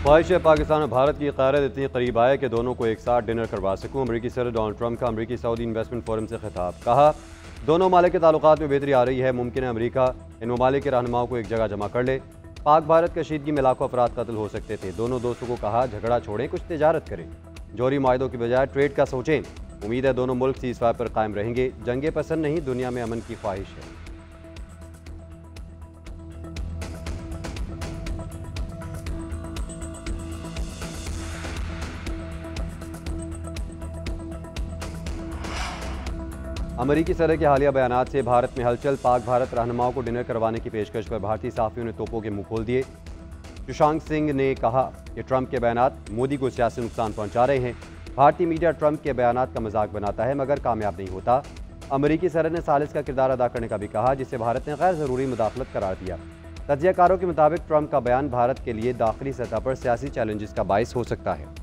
ख्वाहिश है पाकिस्तान और भारत की क़यादत इतनी करीब आए कि दोनों को एक साथ डिनर करवा सकूँ। अमरीकी सदर डोनाल्ड ट्रंप का अमरीकी सऊदी इन्वेस्टमेंट फोरम से खिताब। कहा, दोनों ममालिक के ताल्लुकात में बेहतरी आ रही है। मुमकिन है अमरीका इन ममालिक के रहनुमाओं को एक जगह जमा कर ले। पाक भारत कशीदगी में लाखों अफराद कत्ल हो सकते थे। दोनों दोस्तों को कहा, झगड़ा छोड़ें, कुछ तिजारत करें। जोहरी माहिदों की बजाय ट्रेड का सोचें। उम्मीद है दोनों मुल्क सीज़फायर पर कायम रहेंगे। जंगे पसंद नहीं, दुनिया में अमन की ख्वाहिश है। अमरीकी सदर के हालिया बयानात से भारत में हलचल। पाक भारत रहनुमाओं को डिनर करवाने की पेशकश पर भारतीय सहाफ़ियों ने तोपों के मुंह खोल दिए। सुशांत सिंह ने कहा कि ट्रंप के बयानात मोदी को सियासी नुकसान पहुंचा रहे हैं। भारतीय मीडिया ट्रंप के बयानात का मजाक बनाता है मगर कामयाब नहीं होता। अमरीकी सदर ने सालिस का किरदार अदा करने का भी कहा, जिसे भारत ने गैर ज़रूरी मुदाखलत करार दिया। तज्ज़ियाकारों के मुताबिक ट्रंप का बयान भारत के लिए दाखिली सतह पर सियासी चैलेंजेस का बाइस हो सकता है।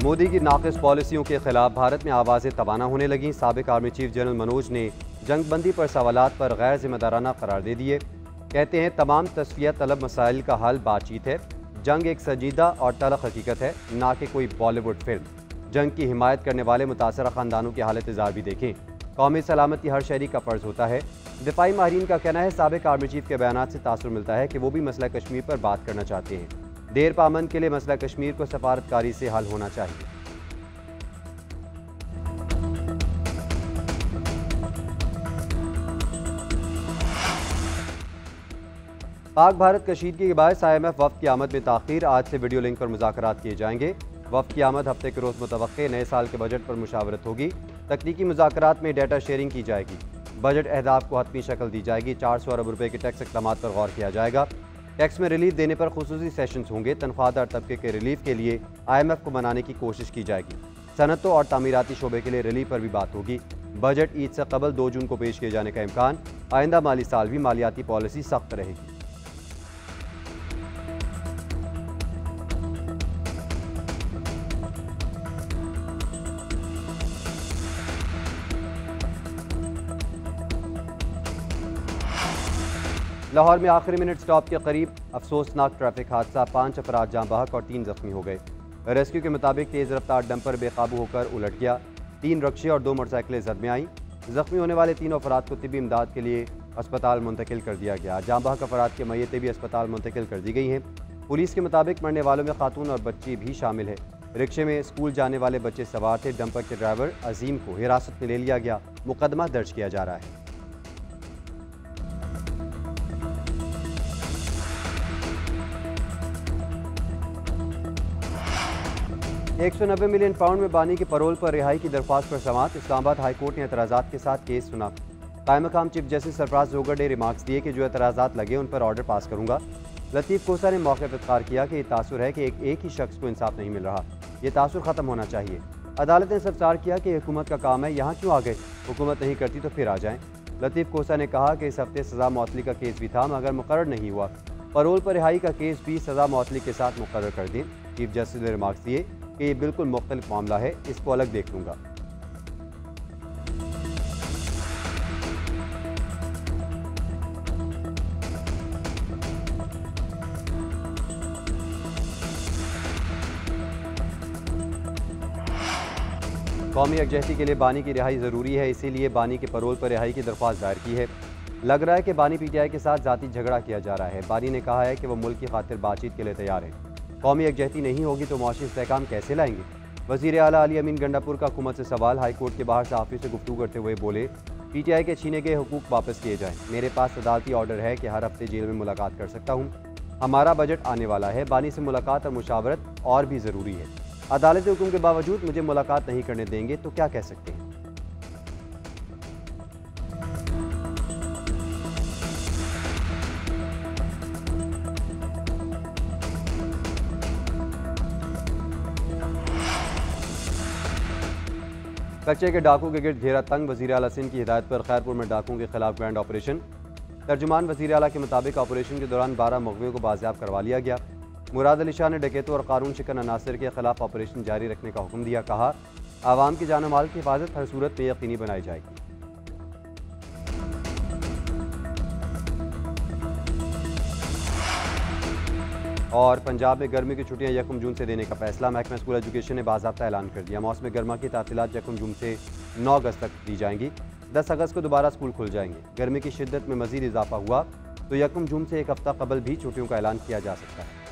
मोदी की नाक़िस पॉलिसियों के खिलाफ भारत में आवाज़ें तबाना होने लगीं। साबिक आर्मी चीफ जनरल मनोज ने जंगबंदी पर सवालात पर गैर जिम्मेदाराना करार दे दिए। कहते हैं, तमाम तस्फिया तलब मसाइल का हल बातचीत है। जंग एक संजीदा और तलख हकीकत है, ना कि कोई बॉलीवुड फिल्म। जंग की हिमायत करने वाले मुतासरा ख़ानदानों की हालत इज़ार भी देखें। कौमी सलामती हर शहरी का फ़र्ज़ होता है। दिफाई माहिरीन का कहना है, साबिक आर्मी चीफ के बयानात से तासुर मिलता है कि वो भी मसला कश्मीर पर बात करना चाहते हैं। देर पामन के लिए मसला कश्मीर को सफारतकारी से हल होना चाहिए। पाक भारत कशीदगी के बायस IMF वफ़द की आमद में ताख़ीर। आज से वीडियो लिंक पर मुज़ाकरात किए जाएंगे। वफ़द की आमद हफ्ते के रोज़ मुतवक्के। नए साल के बजट पर मुशावरत होगी। तकनीकी मुज़ाकरात में डाटा शेयरिंग की जाएगी। बजट अहदाफ को हतमी शक्ल दी जाएगी। 400 अरब रुपये के टैक्स इक़दामात पर गौर किया जाएगा। टैक्स में रिलीफ देने पर खुसूसी सेशंस होंगे। तनख्वाहदार तबके के रिलीफ के लिए IMF को मनाने की कोशिश की जाएगी। सनतों और तामीराती शोबे के लिए रिलीफ पर भी बात होगी। बजट ईद से कबल 2 जून को पेश किए जाने का इम्कान। आइंदा माली साल भी मालियाती पॉलिसी सख्त रहेगी। लाहौर में आखिरी मिनट स्टॉप के करीब अफसोसनाक ट्रैफिक हादसा। 5 अफराद जाँ बहक और 3 जख्मी हो गए। रेस्क्यू के मुताबिक तेज़ रफ्तार डंपर बेकाबू होकर उलट गया। 3 रक्शे और 2 मोटरसाइकिलें जद में आईं। जख्मी होने वाले 3 अफराद को तिब्बी इमदाद के लिए अस्पताल मुंतकिल कर दिया गया। जाँ बहक अफराद की मैयतें भी अस्पताल मुंतकिल कर दी गई हैं। पुलिस के मुताबिक मरने वालों में खातून और बच्ची भी शामिल है। रिक्शे में स्कूल जाने वाले बच्चे सवार थे। डंपर के ड्राइवर अजीम को हिरासत में ले लिया गया। मुकदमा दर्ज किया जा रहा है। 190 मिलियन पाउंड में बानी की परोल पर रिहाई की दरख्वास्त पर समाअत। इस्लामाबाद हाई कोर्ट ने एतराज़ात के साथ केस सुना। कायम मकाम चीफ जस्टिस सरफराज जोगर ने रिमार्क्स दिए कि जो एतराज़ात लगे उन पर ऑर्डर पास करूंगा। लतीफ़ कोसा ने मौके पर इक़रार किया कि ये तासुर है कि एक ही शख्स को इंसाफ नहीं मिल रहा। ये तासुर ख़त्म होना चाहिए। अदालत ने सबसार किया कि हुकूमत का काम है, यहाँ क्यों आ गए? हुकूमत नहीं करती तो फिर आ जाएँ। लतीफ़ कोसा ने कहा कि इस हफ्ते सज़ा मौतली का केस भी था मगर मुकर्रर नहीं हुआ। परोल पर रिहाई का केस भी सज़ा मौतली के साथ मुकर्रर कर दें। चीफ जस्टिस ने रिमार्क्स दिए कि ये बिल्कुल मुख्तलिफ मामला है, इसको अलग देख लूँगा। कौमी यकजहती के लिए बानी की रिहाई ज़रूरी है, इसीलिए बानी के परोल पर रिहाई की दरख्वास्त दायर की है। लग रहा है कि बानी PTI के साथ ज़ाती झगड़ा किया जा रहा है। बानी ने कहा है कि वो मुल्क की खातिर बातचीत के लिए तैयार है। कौमी यकजहती नहीं होगी तो मुआशी इस्तेहकाम कैसे लाएंगे? वज़ीर आला अली अमीन गंडापुर का हुकूमत से सवाल। हाई कोर्ट के बाहर सहाफ़ियों से गुफ्तगू करते हुए बोले, PTI के छीने गए हुकूक वापस किए जाएँ। मेरे पास अदालती ऑर्डर है कि हर हफ्ते जेल में मुलाकात कर सकता हूँ। हमारा बजट आने वाला है। बानी से मुलाकात और मुशावरत और भी ज़रूरी है। अदालती हुक्म के बावजूद मुझे मुलाकात नहीं करने देंगे तो क्या कह सकते हैं? कच्चे के डाकू के गिर्द घेरा तंग। वज़ीर आला सिंध की हिदायत पर खैरपुर में डाकुओं के खिलाफ ग्रैंड ऑपरेशन। तर्जुमान वज़ीर आला के मुताबिक ऑपरेशन के दौरान 12 मुग़वियों को बाजियाब करवा लिया गया। मुराद अली शाह ने डकैतों और कानून शिकन अनासर के खिलाफ ऑपरेशन जारी रखने का हुक्म दिया। कहा, आवाम की जान माल की हिफाजत हर सूरत में यकीनी बनाई जाएगी। और पंजाब में गर्मी की छुट्टियां 1 जून से देने का फैसला। महकमा स्कूल एजुकेशन ने बाज़ाब्ता ऐलान कर दिया। मौसम गर्मा की तातीलात 1 जून से 9 अगस्त तक दी जाएंगी। 10 अगस्त को दोबारा स्कूल खुल जाएंगे। गर्मी की शिद्दत में मजीद इजाफा हुआ तो 1 जून से एक हफ्ता कबल भी छुट्टियों का ऐलान किया जा सकता है।